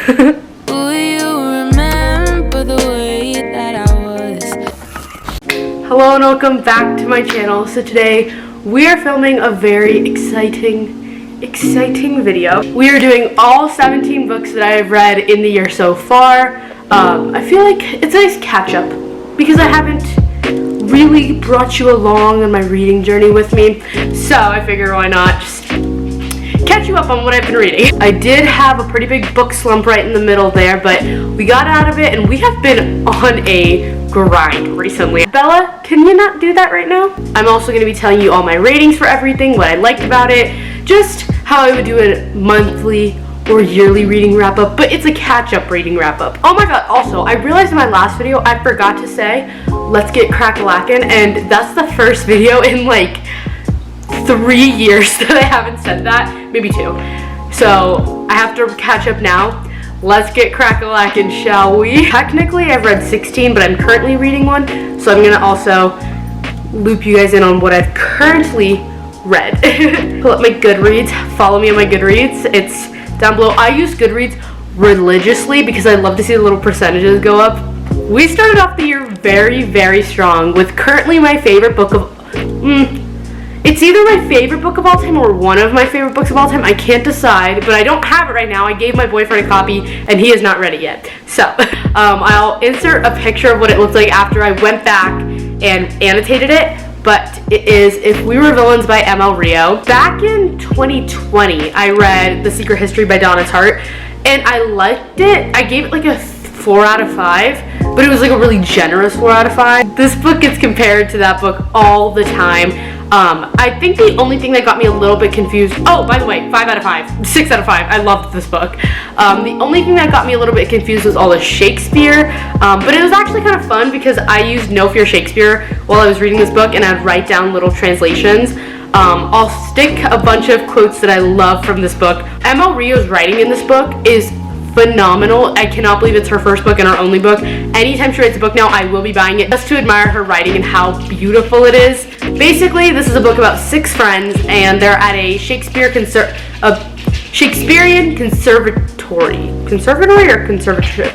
Will you remember the way that I was? Hello and welcome back to my channel. So today we are filming a very exciting video. We are doing all 17 books that I have read in the year so far. I feel like it's a nice catch up because I haven't really brought you along on my reading journey with me. So I figure why not just catch you up on what I've been reading. I did have a pretty big book slump right in the middle there, but we got out of it and we have been on a grind recently. Bella, can you not do that right now? I'm also going to be telling you all my ratings for everything, what I liked about it, just how I would do a monthly or yearly reading wrap up, but it's a catch up reading wrap up. Oh my god, also, I realized in my last video, I forgot to say, let's get crack-a-lackin', and that's the first video in like 3 years that I haven't said that, maybe 2. So I have to catch up now. Let's get crack-a-lackin', shall we? Technically, I've read 16, but I'm currently reading one, so I'm gonna also loop you guys in on what I've currently read. Pull up my Goodreads. Follow me on my Goodreads. It's down below. I use Goodreads religiously because I love to see the little percentages go up. We started off the year very, very strong with currently my favorite book of... it's either my favorite book of all time or one of my favorite books of all time. I can't decide, but I don't have it right now. I gave my boyfriend a copy and he is not ready yet. So I'll insert a picture of what it looked like after I went back and annotated it. But it is If We Were Villains by M.L. Rio. Back in 2020, I read The Secret History by Donna Tartt, and I liked it. I gave it like a 4 out of 5, but it was like a really generous 4 out of 5. This book gets compared to that book all the time. I think the only thing that got me a little bit confused, oh, by the way, 5 out of 5, 6 out of 5, I loved this book. The only thing that got me a little bit confused was all the Shakespeare, but it was actually kind of fun because I used No Fear Shakespeare while I was reading this book, and I'd write down little translations. I'll stick a bunch of quotes that I love from this book. M.L. Rio's writing in this book is phenomenal. I cannot believe it's her first book and her only book. Anytime she writes a book now, I will be buying it just to admire her writing and how beautiful it is. Basically, this is a book about 6 friends and they're at a Shakespearean conservatory or conservatorship?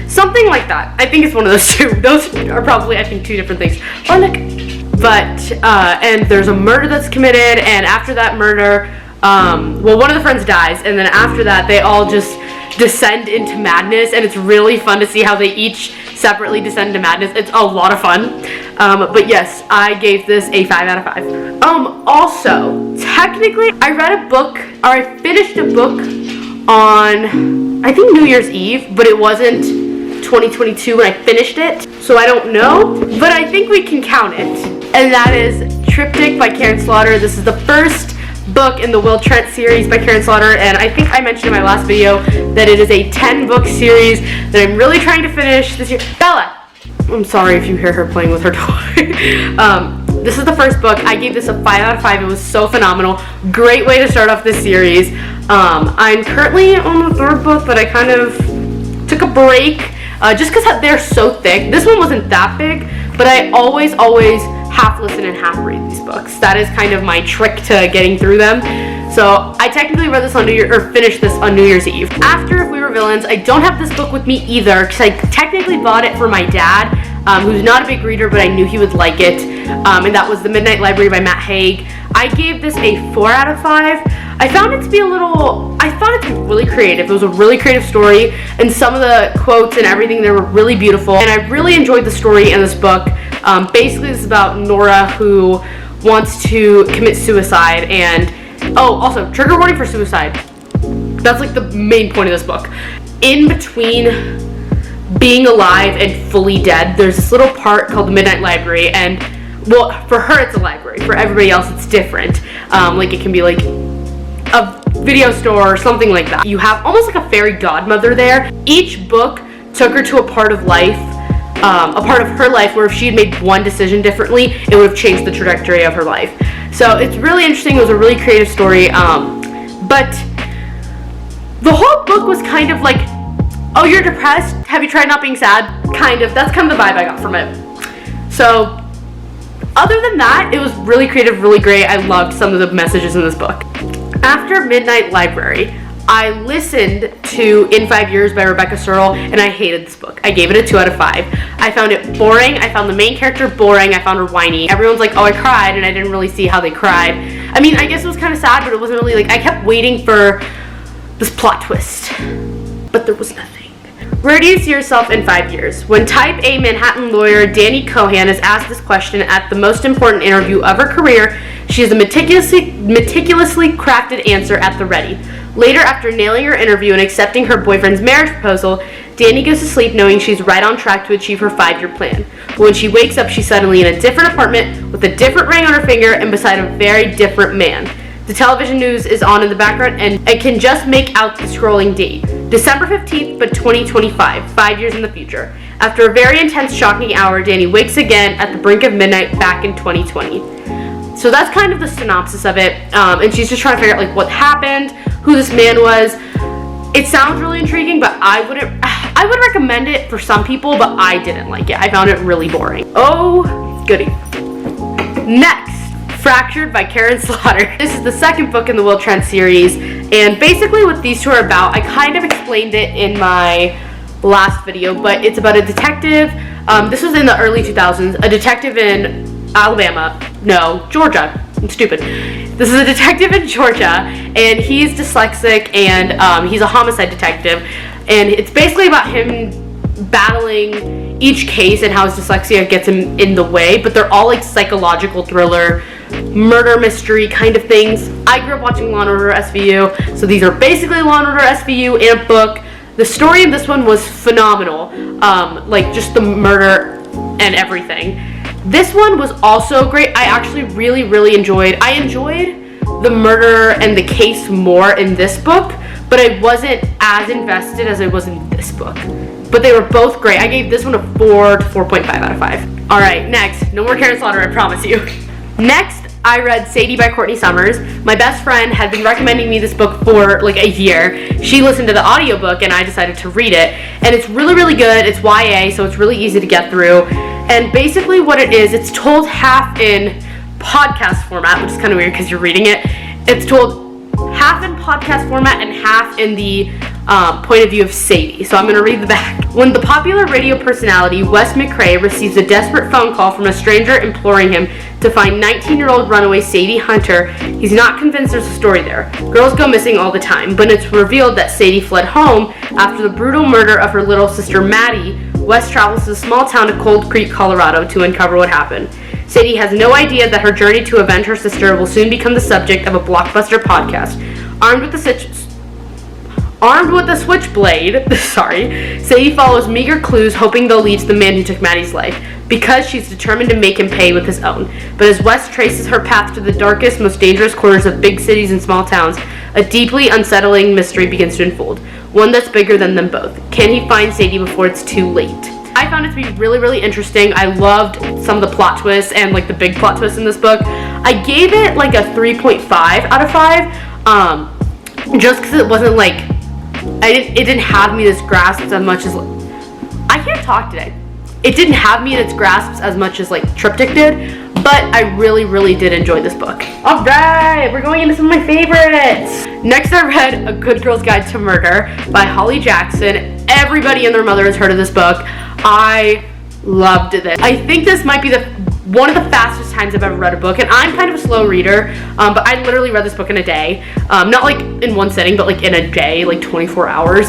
Something like that. I think it's one of those two. Those are probably, I think, 2 different things. Oh, look. But, and there's a murder that's committed, and after that murder, well, one of the friends dies, and then after that, they all just descend into madness, and it's really fun to see how they each separately descend into madness. It's a lot of fun. But yes, I gave this a 5 out of 5. Also, technically, I read a book, or I finished a book on, I think, New Year's Eve, but it wasn't 2022 when I finished it, so I don't know, but I think we can count it. And that is Triptych by Karen Slaughter. This is the first book in the Will Trent series by Karen Slaughter, and I think I mentioned in my last video that it is a 10-book series that I'm really trying to finish this year. Bella! I'm sorry if you hear her playing with her toy. This is the first book. I gave this a 5 out of 5. It was so phenomenal. Great way to start off this series. I'm currently on the 3rd book, but I kind of took a break just because they're so thick. This one wasn't that big, but I always half listen and half read these books. That is kind of my trick to getting through them. So I technically read this on finished this on New Year's Eve. After If We Were Villains, I don't have this book with me either because I technically bought it for my dad, who's not a big reader, but I knew he would like it. And that was The Midnight Library by Matt Haig. I gave this a 4 out of 5. I found it to be I thought it to be really creative. It was a really creative story, and some of the quotes and everything there were really beautiful, and I really enjoyed the story in this book. Basically, this is about Nora who wants to commit suicide, and also, trigger warning for suicide. That's like the main point of this book. In between being alive and fully dead, there's this little part called the Midnight Library, and, well, for her it's a library. For everybody else it's different. Like, it can be like a video store or something like that. You have almost like a fairy godmother there. Each book took her to a part of life, a part of her life where if she had made one decision differently, it would have changed the trajectory of her life. So it's really interesting. It was a really creative story, but the whole book was kind of like, oh, you're depressed? Have you tried not being sad? Kind of. That's kind of the vibe I got from it. So other than that, it was really creative, really great. I loved some of the messages in this book. After Midnight Library, I listened to In 5 Years by Rebecca Searle, and I hated this book. I gave it a 2 out of 5. I found it boring. I found the main character boring. I found her whiny. Everyone's like, oh, I cried, and I didn't really see how they cried. I mean, I guess it was kind of sad, but it wasn't really like, I kept waiting for this plot twist, but there was nothing. Where do you see yourself in 5 years? When type A Manhattan lawyer Danny Cohan is asked this question at the most important interview of her career, she has a meticulously crafted answer at the ready. Later, after nailing her interview and accepting her boyfriend's marriage proposal, Danny goes to sleep knowing she's right on track to achieve her 5-year plan. But when she wakes up, she's suddenly in a different apartment with a different ring on her finger and beside a very different man. The television news is on in the background, and I can just make out the scrolling date. December 15th, but 2025, 5 years in the future. After a very intense, shocking hour, Danny wakes again at the brink of midnight back in 2020. So that's kind of the synopsis of it, and she's just trying to figure out like what happened, who this man was. It sounds really intriguing, but I would recommend it for some people, but I didn't like it. I found it really boring. Oh, goody. Next. Fractured by Karen Slaughter. This is the second book in the Will Trent series, and basically what these two are about, I kind of explained it in my last video, but it's about a detective. This was in the early 2000s, a detective in Georgia. I'm stupid. This is a detective in Georgia, and he's dyslexic, and he's a homicide detective, and it's basically about him battling each case and how his dyslexia gets him in the way, but they're all like psychological thriller, murder mystery kind of things. I grew up watching Law & Order SVU, so these are basically Law & Order SVU in a book. The story in this one was phenomenal, like just the murder and everything. This one was also great. I actually really enjoyed the murder and the case more in this book, but I wasn't as invested as I was in this book. But they were both great. I gave this one a 4 to 4.5 out of 5. Alright, next. No more Karen Slaughter, I promise you. Next, I read Sadie by Courtney Summers. My best friend had been recommending me this book for like a year. She listened to the audiobook and I decided to read it. And it's really good. It's YA, so it's really easy to get through. And basically what it is, it's told half in podcast format, which is kind of weird because you're reading it. It's told half in podcast format and half in the point of view of Sadie. So I'm going to read the back. When the popular radio personality Wes McCrae receives a desperate phone call from a stranger imploring him to find 19-year-old runaway Sadie Hunter, he's not convinced there's a story there. Girls go missing all the time, but it's revealed that Sadie fled home after the brutal murder of her little sister Maddie. Wes travels to the small town of Cold Creek, Colorado to uncover what happened. Sadie has no idea that her journey to avenge her sister will soon become the subject of a blockbuster podcast. Armed with a switchblade, Sadie follows meager clues hoping they'll lead to the man who took Maddie's life, because she's determined to make him pay with his own. But as Wes traces her path to the darkest, most dangerous corners of big cities and small towns, a deeply unsettling mystery begins to unfold, one that's bigger than them both. Can he find Sadie before it's too late? I found it to be really interesting. I loved some of the plot twists and like the big plot twists in this book. I gave it like a 3.5 out of 5, just because it wasn't like, it didn't have me in its grasp as much as, I can't talk today. It didn't have me in its grasp as much as like Triptych did, but I really did enjoy this book. Alright, we're going into some of my favorites. Next I read A Good Girl's Guide to Murder by Holly Jackson. Everybody and their mother has heard of this book. I loved this. I think this might be one of the fastest times I've ever read a book, and I'm kind of a slow reader, but I literally read this book in a day. Not like in one sitting, but like in a day, like 24 hours.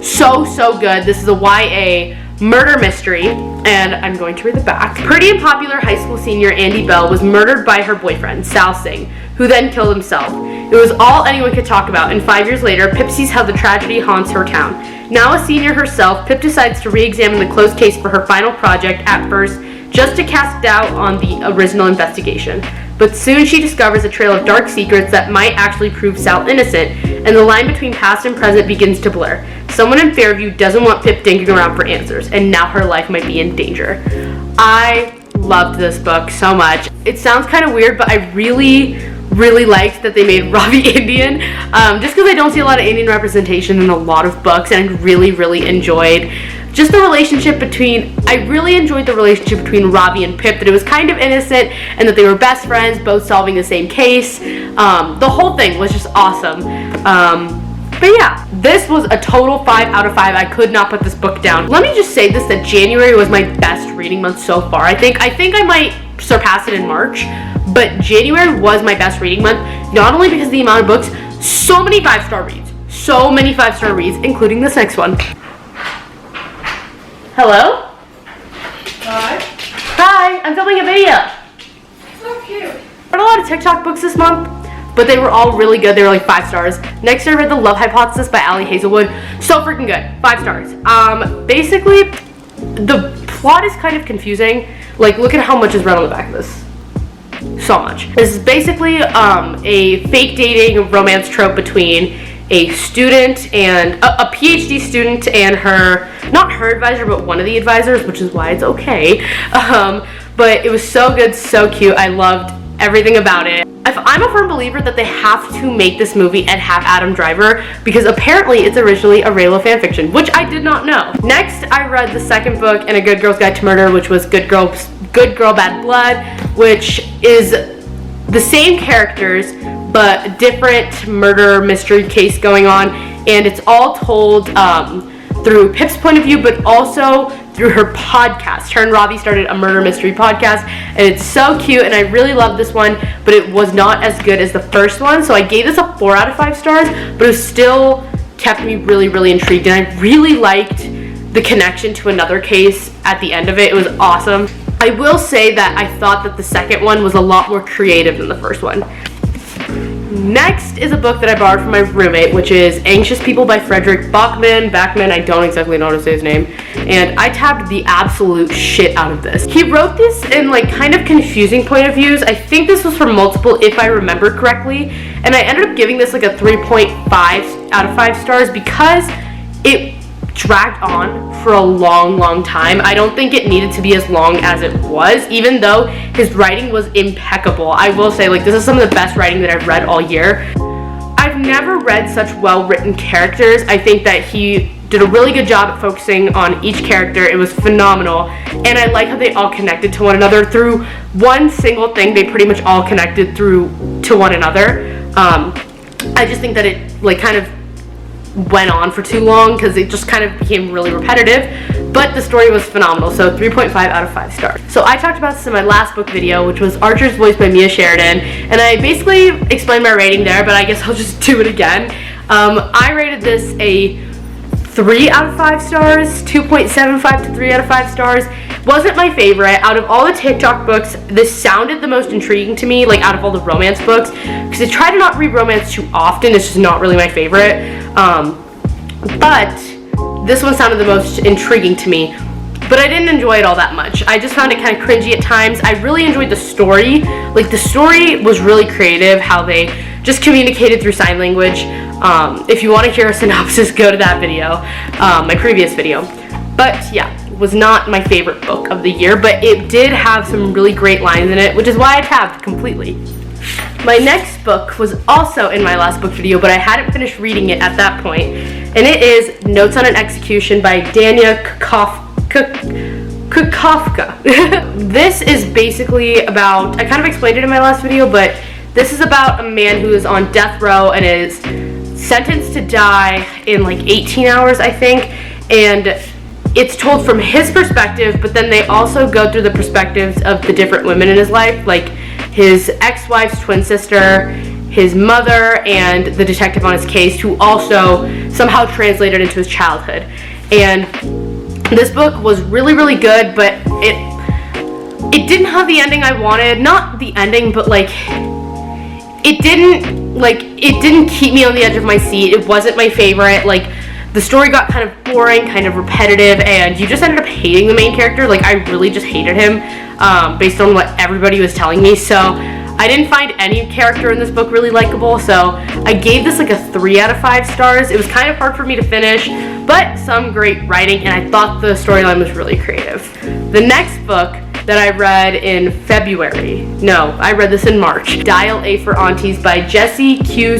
So good. This is a YA murder mystery, and I'm going to read the back. Pretty and popular high school senior Andy Bell was murdered by her boyfriend, Sal Singh, who then killed himself. It was all anyone could talk about, and 5 years later, Pip sees how the tragedy haunts her town. Now a senior herself, Pip decides to re-examine the closed case for her final project at first, just to cast doubt on the original investigation. But soon she discovers a trail of dark secrets that might actually prove Sal innocent, and the line between past and present begins to blur. Someone in Fairview doesn't want Pip dinking around for answers, and now her life might be in danger. I loved this book so much. It sounds kind of weird, but I really liked that they made Ravi Indian, just because I don't see a lot of Indian representation in a lot of books, and I really enjoyed just the relationship between, I really enjoyed the relationship between Ravi and Pip, that it was kind of innocent and that they were best friends, both solving the same case. The whole thing was just awesome. But yeah, this was a total 5 out of 5. I could not put this book down. Let me just say this, that January was my best reading month so far. I think I might surpass it in March, but January was my best reading month, not only because of the amount of books, so many 5-star reads. So many 5-star reads, including this next one. Hello? Hi. Hi, I'm filming a video. So cute. I read a lot of TikTok books this month, but they were all really good. They were like 5 stars. Next, I read The Love Hypothesis by Ali Hazelwood. So freaking good. 5 stars. Basically, the plot is kind of confusing. Like, look at how much is read on the back of this. So much. This is basically a fake dating romance trope between a student and a PhD student and her, not her advisor, but one of the advisors, which is why it's okay. But it was so good, so cute. I loved everything about it. I'm a firm believer that they have to make this movie and have Adam Driver, because apparently it's originally a Raylo fanfiction, which I did not know. Next, I read the second book in A Good Girl's Guide to Murder, which was Good Girl, Bad Blood, which is the same characters, but different murder mystery case going on, and it's all told through Pip's point of view, but also through her podcast. Her and Robbie started a murder mystery podcast, and it's so cute, and I really love this one, but it was not as good as the first one, so I gave this a 4 out of 5 stars, but it still kept me really, really intrigued, and I really liked the connection to another case at the end of it. It was awesome. I will say that I thought that the second one was a lot more creative than the first one. Next is a book that I borrowed from my roommate, which is Anxious People by Frederick Bachman. I don't exactly know how to say his name. And I tabbed the absolute shit out of this. He wrote this in like kind of confusing point of views. I think this was from multiple, if I remember correctly. And I ended up giving this like a 3.5 out of 5 stars because it dragged on for a long time. I don't think it needed to be as long as it was, even though his writing was impeccable. I will say, like, this is some of the best writing that I've read all year. I've never read such well-written characters. I think that he did a really good job at focusing on each character. It was phenomenal, and I like how they all connected to one another through one single thing. They pretty much all connected to one another. I just think that it like kind of went on for too long because it just kind of became really repetitive, but the story was phenomenal, so 3.5 out of 5 stars. So I talked about this in my last book video, which was Archer's Voice by Mia Sheridan, and I basically explained my rating there, but I guess I'll just do it again. I rated this a 3 out of 5 stars, 2.75 to 3 out of 5 stars. Wasn't my favorite. Out of all the TikTok books, this sounded the most intriguing to me, like out of all the romance books, because I try to not read romance too often. It's just not really my favorite. But this one sounded the most intriguing to me, but I didn't enjoy it all that much. I just found it kind of cringy at times. I really enjoyed the story. Like, the story was really creative, how they just communicated through sign language. If you want to hear a synopsis, go to that video, my previous video. But yeah, it was not my favorite book of the year, but it did have some really great lines in it, which is why I tabbed completely. My next book was also in my last book video, but I hadn't finished reading it at that point, and it is Notes on an Execution by Dania Kukafka. This is basically about, I kind of explained it in my last video, but this is about a man who is on death row and is sentenced to die in like 18 hours, I think, and it's told from his perspective, but then they also go through the perspectives of the different women in his life, like his ex-wife's twin sister, his mother, and the detective on his case, who also somehow translated into his childhood. And this book was really, really good, but it didn't have the ending I wanted. Not the ending, but like it didn't keep me on the edge of my seat. It wasn't my favorite. Like, the story got kind of boring, kind of repetitive, and you just ended up hating the main character. Like, I really just hated him based on what everybody was telling me. So I didn't find any character in this book really likable, so I gave this like a 3 out of 5 stars. It was kind of hard for me to finish, but some great writing, and I thought the storyline was really creative. The next book that I read in February, no, I read this in March, Dial A for Aunties by Jessie Q.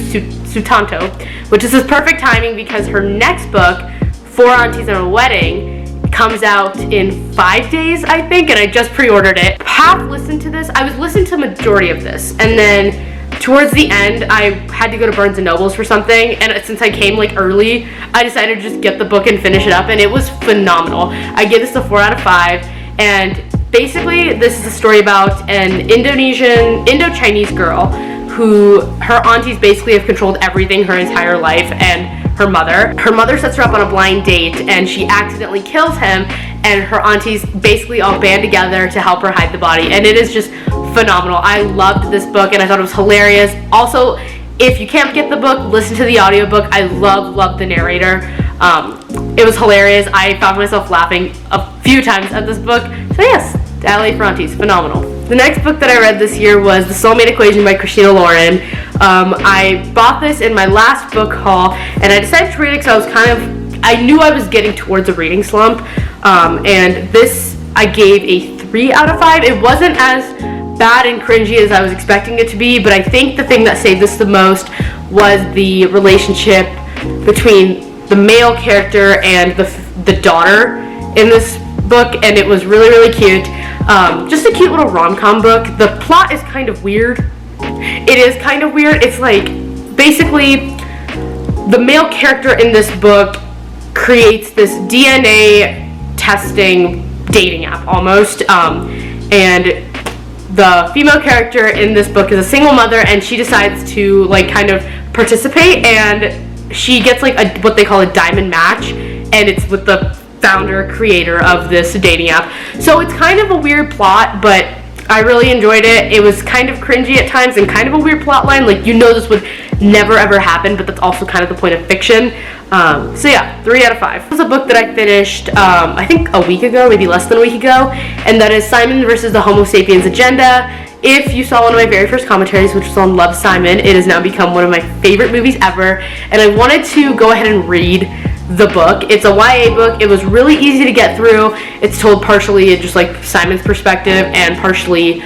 Sutanto, which is his perfect timing because her next book, 4 Aunties and a Wedding, comes out in 5 days, I think, and I just pre-ordered it. Half listened to this. I was listening to the majority of this, and then towards the end, I had to go to Barnes & Noble's for something, and since I came like early, I decided to just get the book and finish it up, and it was phenomenal. I give this a 4 out of 5, and basically this is a story about an Indo-Chinese girl who her aunties basically have controlled everything her entire life, and her mother sets her up on a blind date, and she accidentally kills him, and her aunties basically all band together to help her hide the body, and it is just phenomenal. I loved this book, and I thought it was hilarious. Also, if you can't get the book, listen to the audiobook. I love the narrator. It was hilarious. I found myself laughing a few times at this book. So yes, LA for Aunties, phenomenal. The next book that I read this year was The Soulmate Equation by Christina Lauren. I bought this in my last book haul, and I decided to read it because I knew I was getting towards a reading slump, and this I gave a 3 out of 5. It wasn't as bad and cringy as I was expecting it to be, but I think the thing that saved this the most was the relationship between the male character and the daughter in this book, and it was really cute. Just a cute little rom-com book. The plot is kind of weird. It is kind of weird. It's like, basically, the male character in this book creates this DNA testing dating app, almost, and the female character in this book is a single mother, and she decides to, like, kind of participate, and she gets, like, what they call a diamond match, and it's with the creator of this dating app. So it's kind of a weird plot, but I really enjoyed it. It was kind of cringy at times and kind of a weird plot line. Like, you know this would never ever happen, but that's also kind of the point of fiction. So yeah, 3 out of 5. It was a book that I finished, I think a week ago, maybe less than a week ago, and that is Simon versus the Homo Sapiens Agenda. If you saw one of my very first commentaries, which was on Love, Simon, it has now become one of my favorite movies ever, and I wanted to go ahead and read the book. It's a YA book. It was really easy to get through. It's told partially in just like Simon's perspective and partially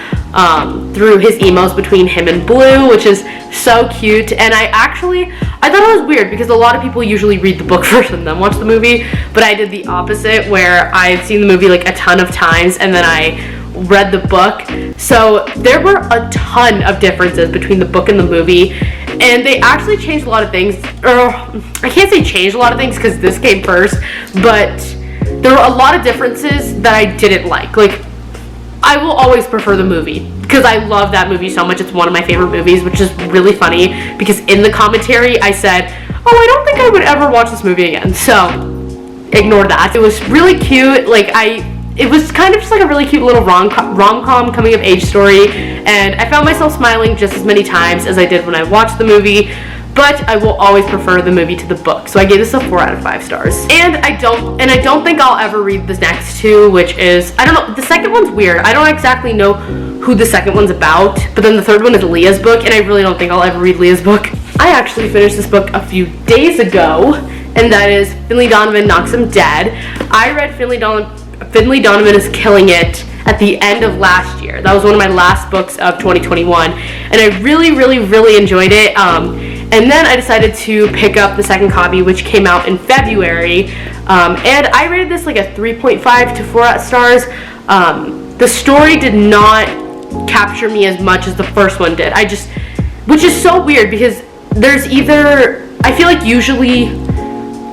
through his emails between him and Blue, which is so cute. And I thought it was weird because a lot of people usually read the book first and then watch the movie, but I did the opposite, where I had seen the movie like a ton of times and then I read the book. So there were a ton of differences between the book and the movie, and they actually changed a lot of things. Or I can't say changed a lot of things because this came first, but there were a lot of differences that I didn't like. Like, I will always prefer the movie because I love that movie so much. It's one of my favorite movies, which is really funny because in the commentary I said, oh, I don't think I would ever watch this movie again. So ignore that. It was really cute. Like, it was kind of just like a really cute little rom-com coming of age story, and I found myself smiling just as many times as I did when I watched the movie, but I will always prefer the movie to the book. So I gave this a 4 out of 5 stars. And I don't think I'll ever read the next two, which is, I don't know, the second one's weird. I don't exactly know who the second one's about, but then the third one is Leah's book, and I really don't think I'll ever read Leah's book. I actually finished this book a few days ago, and that is Finley Donovan Knocks 'Em Dead. I read Finley Donovan is Killing It at the end of last year. That was one of my last books of 2021, and I really enjoyed it. And then I decided to pick up the second copy, which came out in February, and I rated this like a 3.5 to 4 stars. The story did not capture me as much as the first one did. Which is so weird because there's either, I feel like usually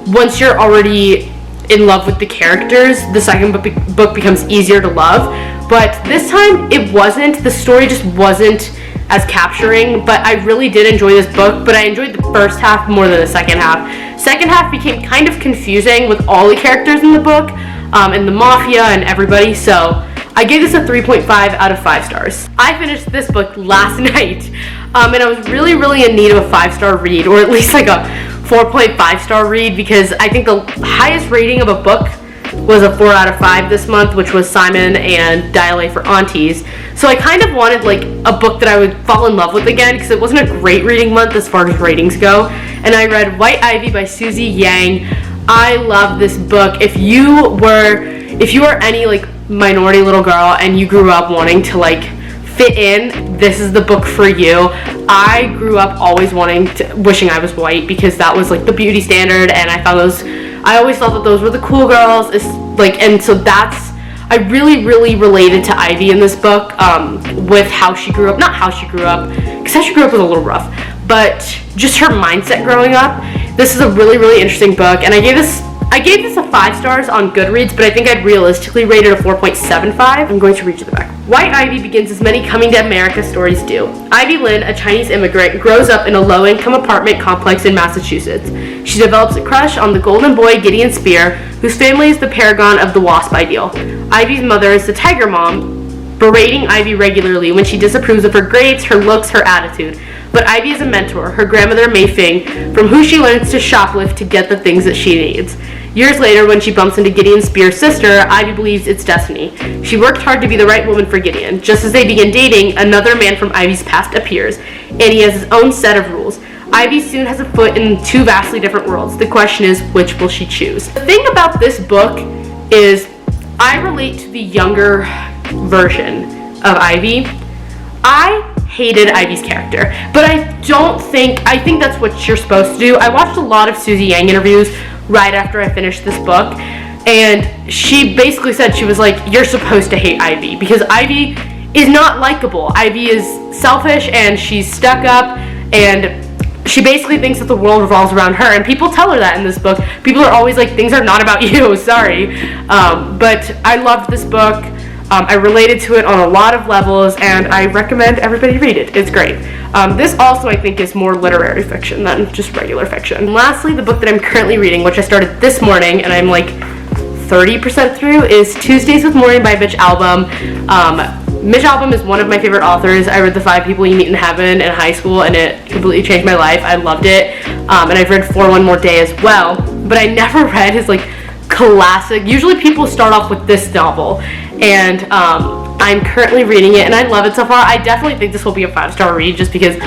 once you're already in love with the characters, the second book becomes easier to love, but this time it wasn't. The story just wasn't as capturing, but I really did enjoy this book, but I enjoyed the first half more than the second half. Second half became kind of confusing with all the characters in the book, and the mafia and everybody, so I gave this a 3.5 out of 5 stars. I finished this book last night, and I was really in need of a 5-star read, or at least like a 4.5 star read, because I think the highest rating of a book was a 4 out of 5 this month, which was Simon and LA for Aunties. So I kind of wanted like a book that I would fall in love with again, because it wasn't a great reading month as far as ratings go. And I read White Ivy by Susie Yang. I love this book. If you were any like minority little girl and you grew up wanting to like fit in, this is the book for you. I grew up always wishing I was white, because that was like the beauty standard, and I always thought that those were the cool girls. And so I I really related to Ivy in this book, with how she grew up. Not how she grew up, because how she grew up was a little rough, but just her mindset growing up. This is a really interesting book, and I gave this a 5 stars on Goodreads, but I think I'd realistically rate it a 4.75. I'm going to read you the back. White Ivy begins as many coming to America stories do. Ivy Lynn, a Chinese immigrant, grows up in a low-income apartment complex in Massachusetts. She develops a crush on the golden boy Gideon Spear, whose family is the paragon of the WASP ideal. Ivy's mother is the Tiger Mom, berating Ivy regularly when she disapproves of her grades, her looks, her attitude. But Ivy is a mentor, her grandmother Mei Fing, from who she learns to shoplift to get the things that she needs. Years later, when she bumps into Gideon Spear's sister, Ivy believes it's destiny. She worked hard to be the right woman for Gideon. Just as they begin dating, another man from Ivy's past appears, and he has his own set of rules. Ivy soon has a foot in 2 vastly different worlds. The question is, which will she choose? The thing about this book is I relate to the younger version of Ivy. I hated Ivy's character, but I think that's what you're supposed to do. I watched a lot of Susie Yang interviews right after I finished this book, and she basically said, she was like, you're supposed to hate Ivy because Ivy is not likable. Ivy is selfish and she's stuck up, and she basically thinks that the world revolves around her, and people tell her that in this book. People are always like, things are not about you, sorry. But I loved this book. I related to it on a lot of levels, and I recommend everybody read it. It's great. This also, I think, is more literary fiction than just regular fiction. And lastly, the book that I'm currently reading, which I started this morning, and I'm like 30% through, is Tuesdays with Morrie by Mitch Albom. Mitch Albom is one of my favorite authors. I read The 5 People You Meet in Heaven in high school, and it completely changed my life. I loved it. And I've read For One More Day as well, but I never read his like classic. Usually people start off with this novel, and I'm currently reading it, and I love it so far. I definitely think this will be a 5-star read, just because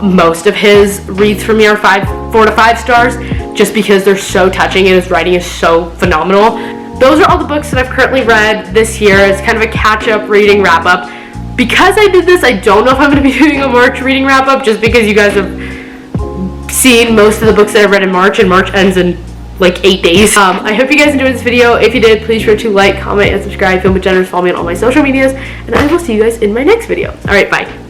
most of his reads for me are 4 to 5 stars, just because they're so touching and his writing is so phenomenal. Those are all the books that I've currently read this year. It's kind of a catch-up reading wrap-up. Because I did this, I don't know if I'm going to be doing a March reading wrap-up, just because you guys have seen most of the books that I've read in March, and March ends in like 8 days. I hope you guys enjoyed this video. If you did, please sure to like, comment, and subscribe. Feel generous, follow me on all my social medias, and I will see you guys in my next video. Alright, bye.